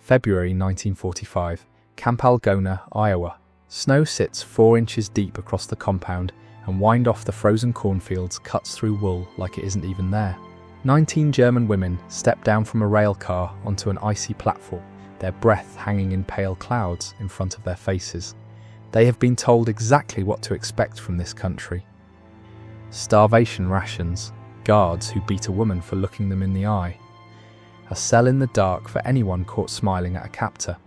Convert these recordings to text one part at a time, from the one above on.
February 1945, Camp Algona, Iowa. Snow sits 4 inches deep across the compound, and wind off the frozen cornfields cuts through wool like it isn't even there. 19 German women step down from a rail car onto an icy platform, their breath hanging in pale clouds in front of their faces. They have been told exactly what to expect from this country. Starvation rations, guards who beat a woman for looking them in the eye, a cell in the dark for anyone caught smiling at a captor.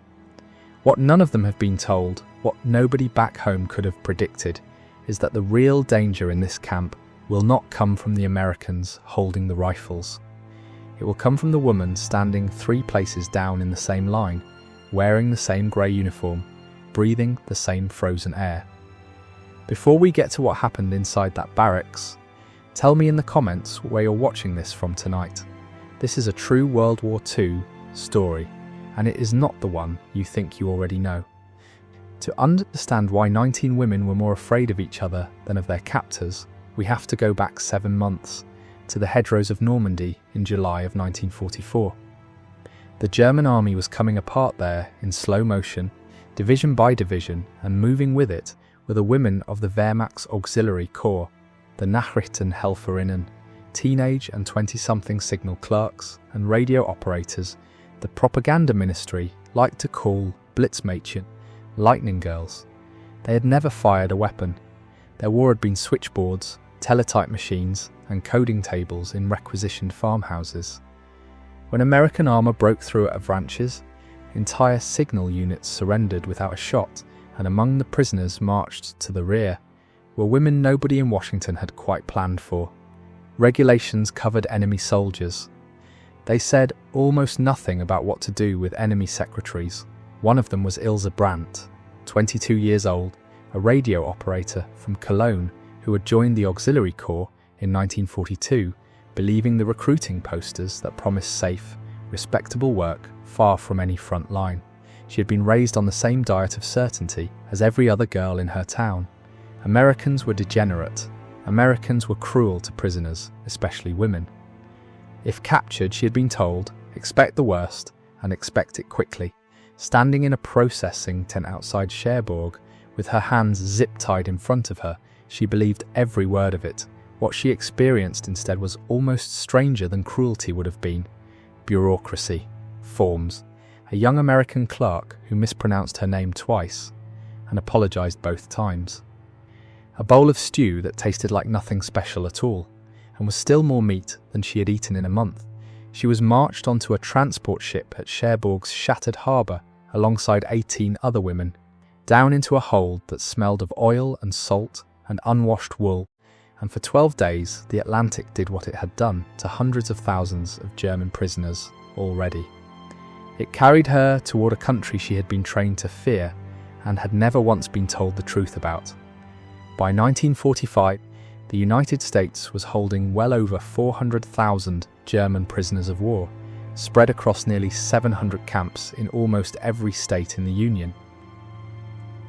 What none of them have been told, what nobody back home could have predicted, is that the real danger in this camp will not come from the Americans holding the rifles. It will come from the woman standing 3 places down in the same line, wearing the same grey uniform, breathing the same frozen air. Before we get to what happened inside that barracks, tell me in the comments where you're watching this from tonight. This is a true World War II story, and it is not the one you think you already know. To understand why 19 women were more afraid of each other than of their captors, we have to go back 7 months, to the hedgerows of Normandy in July of 1944. The German army was coming apart there in slow motion, division by division, and moving with it were the women of the Wehrmacht's auxiliary corps, the Nachrichtenhelferinnen, teenage and 20-something signal clerks and radio operators the propaganda ministry liked to call Blitzmädchen, lightning girls. They had never fired a weapon. Their war had been switchboards, teletype machines, and coding tables in requisitioned farmhouses. When American armour broke through at Avranches, entire signal units surrendered without a shot, and among the prisoners marched to the rear were women nobody in Washington had quite planned for. Regulations covered enemy soldiers. They said almost nothing about what to do with enemy secretaries. One of them was Ilse Brandt, 22 years old, a radio operator from Cologne who had joined the Auxiliary Corps in 1942, believing the recruiting posters that promised safe, respectable work far from any front line. She had been raised on the same diet of certainty as every other girl in her town. Americans were degenerate. Americans were cruel to prisoners, especially women. If captured, she had been told, expect the worst and expect it quickly. Standing in a processing tent outside Cherbourg, with her hands zip-tied in front of her, she believed every word of it. What she experienced instead was almost stranger than cruelty would have been. Bureaucracy. Forms. A young American clerk who mispronounced her name twice and apologized both times. A bowl of stew that tasted like nothing special at all, and was still more meat than she had eaten in a month. She was marched onto a transport ship at Cherbourg's shattered harbour alongside 18 other women, down into a hold that smelled of oil and salt and unwashed wool, and for 12 days the Atlantic did what it had done to hundreds of thousands of German prisoners already. It carried her toward a country she had been trained to fear and had never once been told the truth about. By 1945, the United States was holding well over 400,000 German prisoners of war, spread across nearly 700 camps in almost every state in the Union.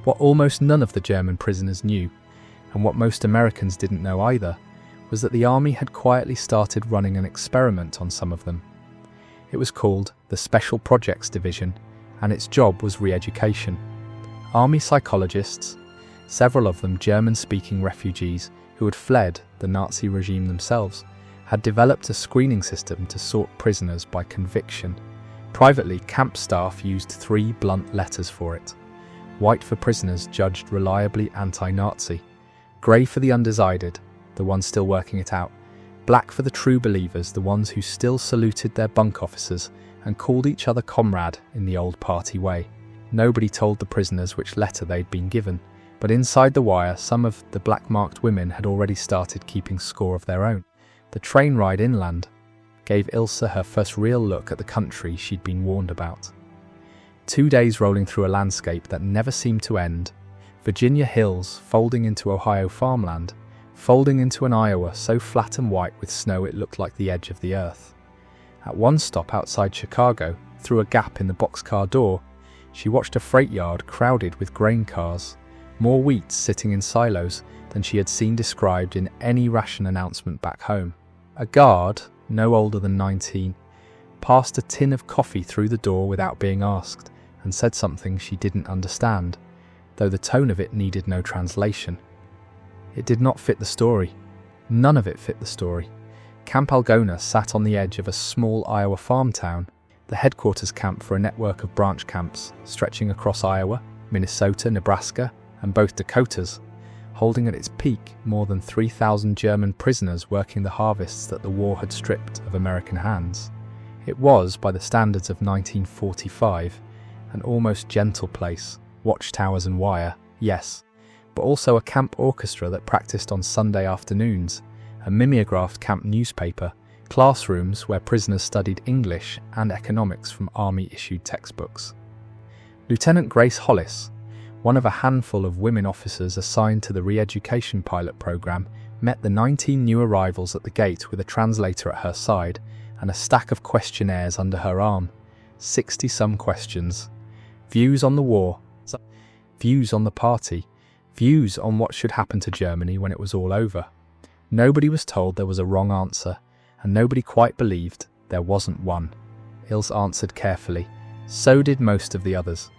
What almost none of the German prisoners knew, and what most Americans didn't know either, was that the army had quietly started running an experiment on some of them. It was called the Special Projects Division, and its job was re-education. Army psychologists, several of them German-speaking refugees who had fled the Nazi regime themselves, had developed a screening system to sort prisoners by conviction. Privately, camp staff used 3 blunt letters for it. White for prisoners judged reliably anti-Nazi, grey for the undecided, the ones still working it out, black for the true believers, the ones who still saluted their bunk officers and called each other comrade in the old party way. Nobody told the prisoners which letter they'd been given, but inside the wire some of the black-marked women had already started keeping score of their own. The train ride inland gave Ilse her first real look at the country she'd been warned about. 2 days rolling through a landscape that never seemed to end, Virginia hills folding into Ohio farmland, folding into an Iowa so flat and white with snow it looked like the edge of the earth. At one stop outside Chicago, through a gap in the boxcar door, she watched a freight yard crowded with grain cars, more wheat sitting in silos than she had seen described in any ration announcement back home. A guard, no older than 19, passed a tin of coffee through the door without being asked, and said something she didn't understand, though the tone of it needed no translation. It did not fit the story. None of it fit the story. Camp Algona sat on the edge of a small Iowa farm town, the headquarters camp for a network of branch camps stretching across Iowa, Minnesota, Nebraska, and both Dakotas, holding at its peak more than 3,000 German prisoners working the harvests that the war had stripped of American hands. It was, by the standards of 1945, an almost gentle place, watchtowers and wire, yes, but also a camp orchestra that practiced on Sunday afternoons, a mimeographed camp newspaper, classrooms where prisoners studied English and economics from Army-issued textbooks. Lieutenant Grace Hollis, one of a handful of women officers assigned to the re-education pilot program, met the 19 new arrivals at the gate with a translator at her side and a stack of questionnaires under her arm. 60-some questions. Views on the war, views on the party, views on what should happen to Germany when it was all over. Nobody was told there was a wrong answer, and nobody quite believed there wasn't one. Ilse answered carefully. So did most of the others.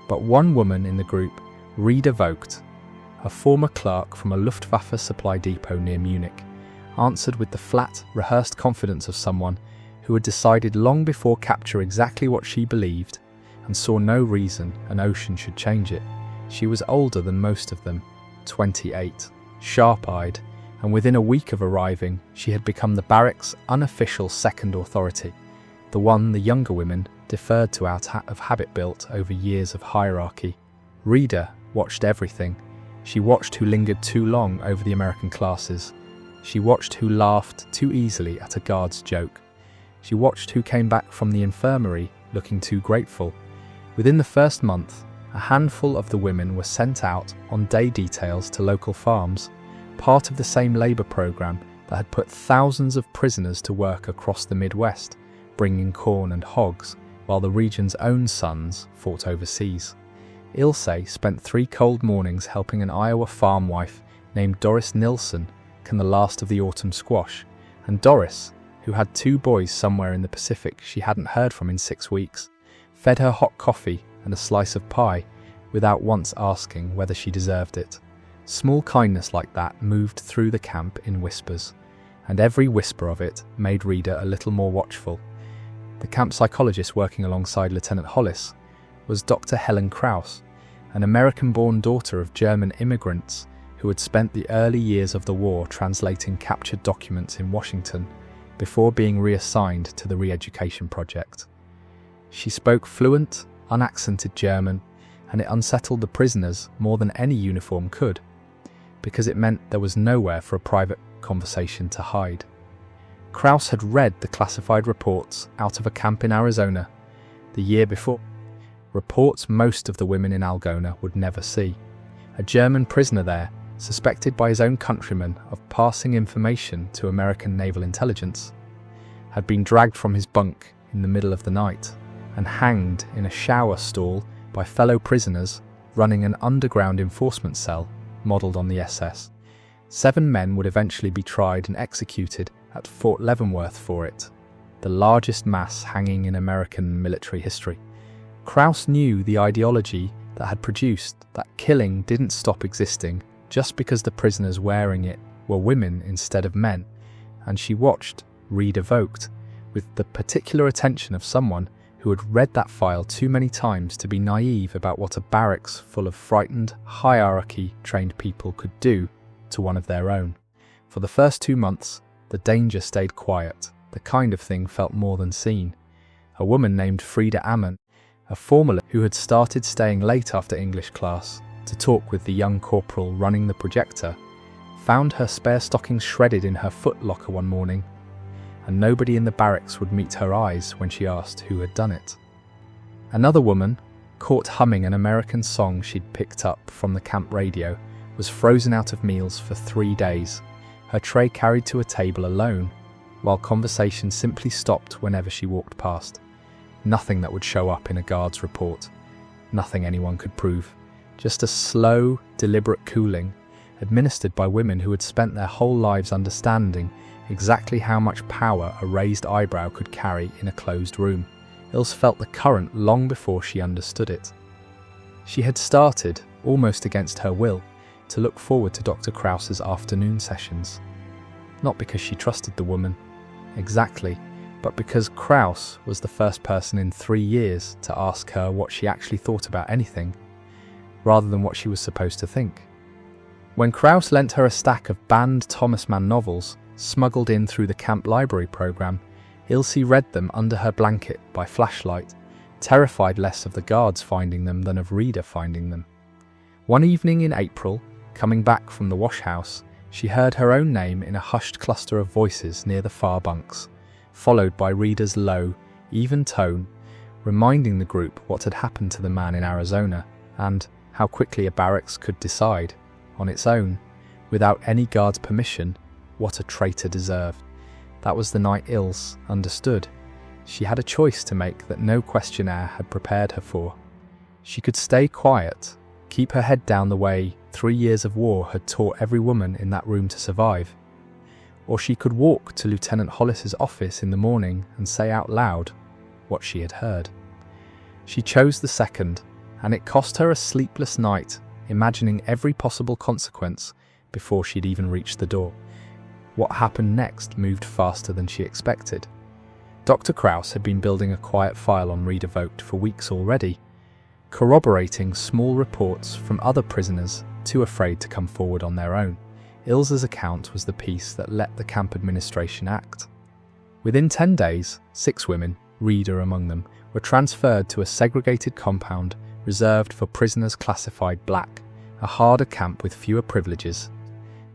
But one woman in the group, Rita Vogt, a former clerk from a Luftwaffe supply depot near Munich, answered with the flat, rehearsed confidence of someone who had decided long before capture exactly what she believed and saw no reason an ocean should change it. She was older than most of them, 28, sharp-eyed, and within a week of arriving, she had become the barracks' unofficial second authority, the one the younger women deferred to out of habit built over years of hierarchy. Rita watched everything. She watched who lingered too long over the American classes. She watched who laughed too easily at a guard's joke. She watched who came back from the infirmary looking too grateful. Within the first month, a handful of the women were sent out on day details to local farms, part of the same labour programme that had put thousands of prisoners to work across the Midwest, bringing corn and hogs, while the region's own sons fought overseas. Ilse spent 3 cold mornings helping an Iowa farm wife named Doris Nilsson can the last of the autumn squash, and Doris, who had 2 boys somewhere in the Pacific she hadn't heard from in 6 weeks, fed her hot coffee and a slice of pie without once asking whether she deserved it. Small kindness like that moved through the camp in whispers, and every whisper of it made Rita a little more watchful. The camp psychologist working alongside Lieutenant Hollis was Dr. Helen Krauss, an American-born daughter of German immigrants who had spent the early years of the war translating captured documents in Washington before being reassigned to the re-education project. She spoke fluent, unaccented German, and it unsettled the prisoners more than any uniform could, because it meant there was nowhere for a private conversation to hide. Krauss had read the classified reports out of a camp in Arizona the year before, reports most of the women in Algona would never see. A German prisoner there, suspected by his own countrymen of passing information to American naval intelligence, had been dragged from his bunk in the middle of the night and hanged in a shower stall by fellow prisoners running an underground enforcement cell modelled on the SS. 7 men would eventually be tried and executed at Fort Leavenworth for it, the largest mass hanging in American military history. Krauss knew the ideology that had produced that killing didn't stop existing just because the prisoners wearing it were women instead of men, and she watched, Rita Vogt, with the particular attention of someone who had read that file too many times to be naive about what a barracks full of frightened, hierarchy-trained people could do to one of their own. For the first 2 months, the danger stayed quiet. The kind of thing felt more than seen. A woman named Frida Ammon, a formalist who had started staying late after English class to talk with the young corporal running the projector, found her spare stockings shredded in her foot locker one morning, and nobody in the barracks would meet her eyes when she asked who had done it. Another woman, caught humming an American song she'd picked up from the camp radio, was frozen out of meals for 3 days, her tray carried to a table alone, while conversation simply stopped whenever she walked past. Nothing that would show up in a guard's report. Nothing anyone could prove. Just a slow, deliberate cooling, administered by women who had spent their whole lives understanding exactly how much power a raised eyebrow could carry in a closed room. Ilse felt the current long before she understood it. She had started, almost against her will, to look forward to Dr. Krause's afternoon sessions. Not because she trusted the woman, exactly, but because Krause was the first person in 3 years to ask her what she actually thought about anything, rather than what she was supposed to think. When Krause lent her a stack of banned Thomas Mann novels, smuggled in through the camp library program, Ilse read them under her blanket by flashlight, terrified less of the guards finding them than of Reader finding them. One evening in April, coming back from the washhouse, she heard her own name in a hushed cluster of voices near the far bunks, followed by Reader's low, even tone, reminding the group what had happened to the man in Arizona and how quickly a barracks could decide, on its own, without any guard's permission, what a traitor deserved. That was the night Ilse understood. She had a choice to make that no questionnaire had prepared her for. She could stay quiet, keep her head down the way 3 years of war had taught every woman in that room to survive. Or she could walk to Lieutenant Hollis's office in the morning and say out loud what she had heard. She chose the second, and it cost her a sleepless night, imagining every possible consequence before she'd even reached the door. What happened next moved faster than she expected. Dr. Krause had been building a quiet file on Reader Vogt for weeks already, corroborating small reports from other prisoners too afraid to come forward on their own. Ilse's account was the piece that let the camp administration act. Within 10 days, 6 women, Reader among them, were transferred to a segregated compound reserved for prisoners classified black, a harder camp with fewer privileges,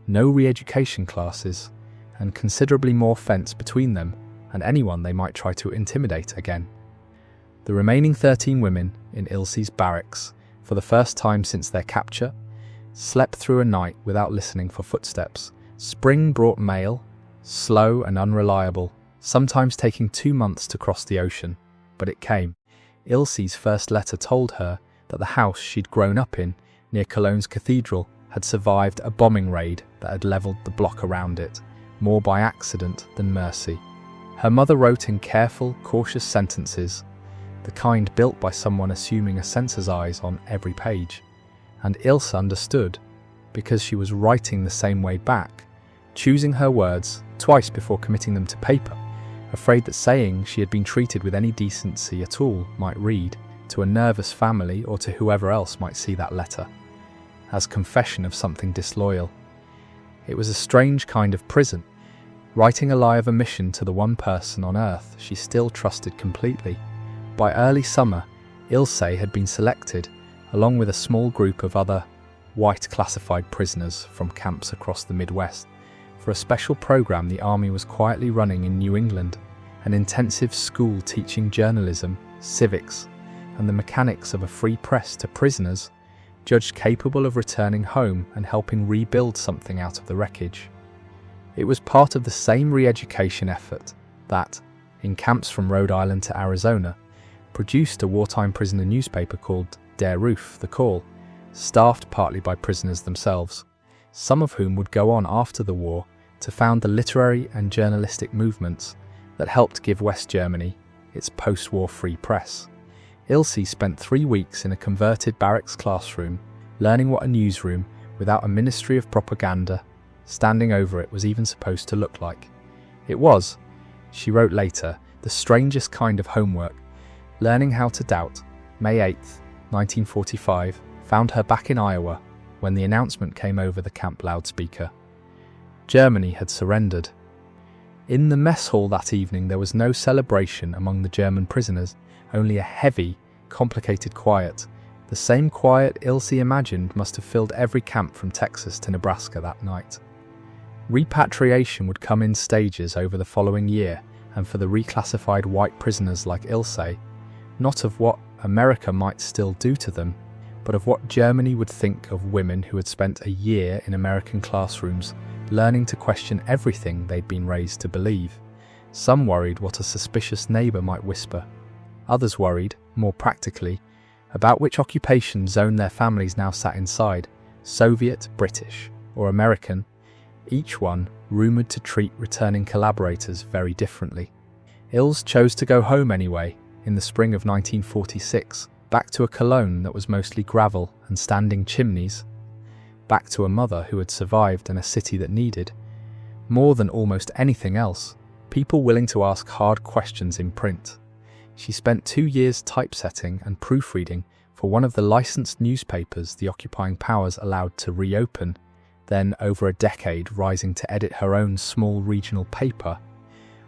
no re-education classes, and considerably more fence between them and anyone they might try to intimidate again. The remaining 13 women in Ilse's barracks, for the first time since their capture, slept through a night without listening for footsteps. Spring brought mail, slow and unreliable, sometimes taking 2 months to cross the ocean, but it came. Ilse's first letter told her that the house she'd grown up in, near Cologne's cathedral, had survived a bombing raid that had levelled the block around it, more by accident than mercy. Her mother wrote in careful, cautious sentences, the kind built by someone assuming a censor's eyes on every page. And Ilse understood, because she was writing the same way back, choosing her words twice before committing them to paper, afraid that saying she had been treated with any decency at all might read, to a nervous family or to whoever else might see that letter, as confession of something disloyal. It was a strange kind of prison, writing a lie of omission to the one person on earth she still trusted completely. By early summer, Ilse had been selected, along with a small group of other white classified prisoners from camps across the Midwest, for a special program the army was quietly running in New England, an intensive school teaching journalism, civics, and the mechanics of a free press to prisoners judged capable of returning home and helping rebuild something out of the wreckage. It was part of the same re-education effort that, in camps from Rhode Island to Arizona, produced a wartime prisoner newspaper called Der Ruf, The Call, staffed partly by prisoners themselves, some of whom would go on after the war to found the literary and journalistic movements that helped give West Germany its post-war free press. Ilse spent 3 weeks in a converted barracks classroom, learning what a newsroom without a ministry of propaganda standing over it was even supposed to look like. It was, she wrote later, the strangest kind of homework. Learning how to doubt, May 8, 1945, found her back in Iowa when the announcement came over the camp loudspeaker. Germany had surrendered. In the mess hall that evening there was no celebration among the German prisoners, only a heavy, complicated quiet. The same quiet Ilse imagined must have filled every camp from Texas to Nebraska that night. Repatriation would come in stages over the following year, and for the reclassified white prisoners like Ilse, not of what America might still do to them, but of what Germany would think of women who had spent a year in American classrooms learning to question everything they'd been raised to believe. Some worried what a suspicious neighbour might whisper. Others worried, more practically, about which occupation zone their families now sat inside, Soviet, British, or American, each one rumoured to treat returning collaborators very differently. Ilse chose to go home anyway, in the spring of 1946, back to a Cologne that was mostly gravel and standing chimneys, back to a mother who had survived and a city that needed, more than almost anything else, people willing to ask hard questions in print. She spent 2 years typesetting and proofreading for one of the licensed newspapers the occupying powers allowed to reopen, then over a decade rising to edit her own small regional paper,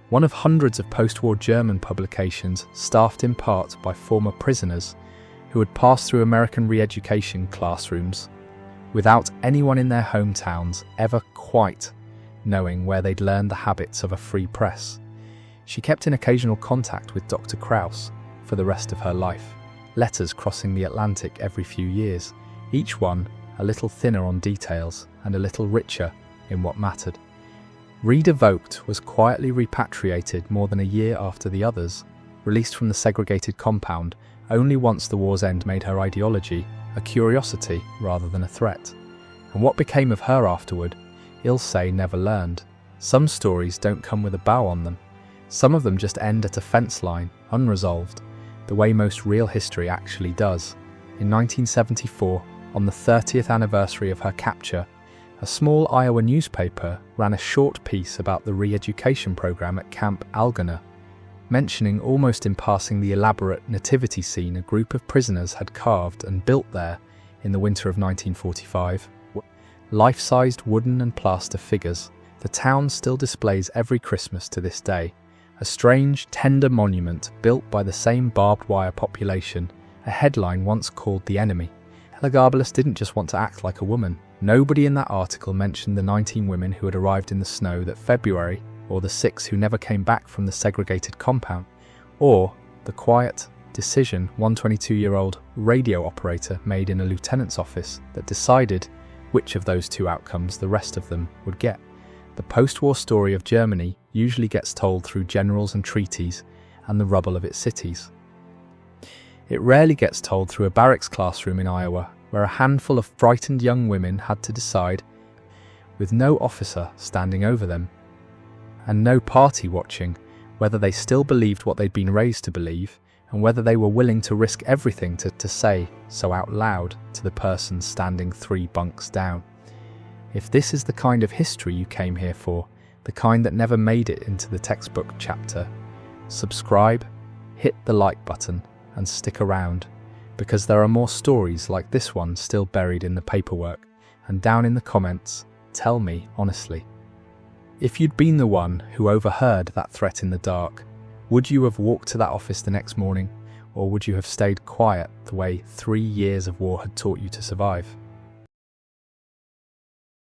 one of hundreds of post-war German publications staffed in part by former prisoners who had passed through American re-education classrooms without anyone in their hometowns ever quite knowing where they'd learned the habits of a free press. She kept in occasional contact with Dr. Krauss for the rest of her life, letters crossing the Atlantic every few years, each one a little thinner on details and a little richer in what mattered. Reed Evoked was quietly repatriated more than a year after the others, released from the segregated compound only once the war's end made her ideology a curiosity rather than a threat. And what became of her afterward, Ilse never learned. Some stories don't come with a bow on them. Some of them just end at a fence line, unresolved, the way most real history actually does. In 1974, on the 30th anniversary of her capture, a small Iowa newspaper ran a short piece about the re-education program at Camp Algona, mentioning almost in passing the elaborate nativity scene a group of prisoners had carved and built there in the winter of 1945. Life-sized wooden and plaster figures, the town still displays every Christmas to this day, a strange, tender monument built by the same barbed wire population, a headline once called The Enemy. Elagabalus didn't just want to act like a woman. Nobody in that article mentioned the 19 women who had arrived in the snow that February, or the 6 who never came back from the segregated compound, or the quiet decision one 22-year-old radio operator made in a lieutenant's office that decided which of those 2 outcomes the rest of them would get. The post-war story of Germany usually gets told through generals and treaties and the rubble of its cities. It rarely gets told through a barracks classroom in Iowa, where a handful of frightened young women had to decide, with no officer standing over them, and no party watching, whether they still believed what they'd been raised to believe, and whether they were willing to risk everything to say so out loud to the person standing 3 bunks down. If this is the kind of history you came here for, the kind that never made it into the textbook chapter, subscribe, hit the like button, and stick around, because there are more stories like this one still buried in the paperwork, and down in the comments, tell me honestly. If you'd been the one who overheard that threat in the dark, would you have walked to that office the next morning, or would you have stayed quiet the way 3 years of war had taught you to survive?